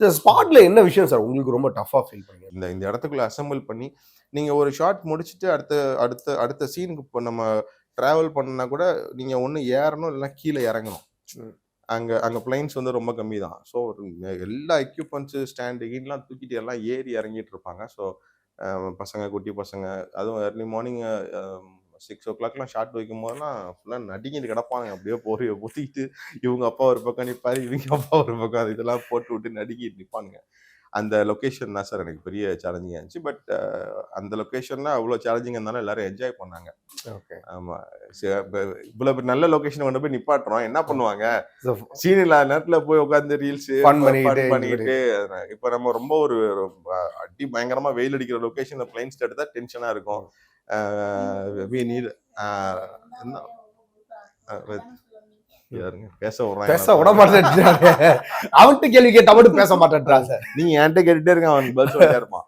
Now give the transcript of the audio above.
ஸ்பாட்ல என்ன விஷயம் சார் உங்களுக்கு ரொம்ப டஃபா ஃபீல் பண்ணீங்க? இந்த இடத்துக்குள்ள அசெம்பிள் பண்ணி நீங்க ஒரு ஷாட் முடிச்சுட்டு அடுத்த சீனுக்கு இப்போ நம்ம டிராவல் பண்ணா கூட நீங்க ஒன்று ஏறணும் இல்லைன்னா கீழே இறங்கணும். அங்கே அங்கே பிளைன்ஸ் வந்து ரொம்ப கம்மி தான். ஸோ எல்லா எக்யூப்மெண்ட்ஸு ஸ்டாண்டு கீன்லாம் தூக்கிட்டு எல்லாம் ஏறி இறங்கிட்டு இருப்பாங்க. ஸோ பசங்க, குட்டி பசங்க, அதுவும் ஏர்லி மார்னிங் 6 ஷாட் வைக்கும் போதெல்லாம் ஃபுல்லாக நடுங்கிட்டு கிடப்பாங்க. அப்படியே போர்வையை பொத்திக்கிட்டு இவங்க அப்பா ஒரு பக்கம் நிற்பாரு, இவங்க அப்பா ஒரு பக்கம் இதெல்லாம் போட்டு விட்டு நடுங்கிட்டு நிற்பானுங்க. அந்த லொக்கேஷன் தான் சார் எனக்கு பெரிய சேலஞ்சிங்காக இருந்துச்சு. பட் அந்த லொக்கேஷன்ல அவ்வளோ சேலஞ்சிங் இருந்தாலும் எல்லாரும் என்ஜாய் பண்ணாங்க. ஓகே. ஆமாம். இவ்வளோ நல்ல லொக்கேஷன் கொண்டு போய் நிப்பாட்டுறோம், என்ன பண்ணுவாங்க, சீன் இல்லாத நேரத்தில் போய் உட்காந்து ரீல்ஸு பண்ணிக்கிட்டு இப்போ நம்ம ரொம்ப ஒரு அடி பயங்கரமாக வெயில் அடிக்கிற லொக்கேஷனில் பிளைன்ஸ் எடுத்தா டென்ஷனாக இருக்கும். we need பேச விட மாட்டேன். அவன்கிட்ட கேள்வி கேட்டா மட்டும் பேச மாட்டேன்றாங்க. நீங்க என்கிட்ட கேட்டுட்டே இருக்க, அவன் பதில் சொல்லிட்டே இருப்பான்.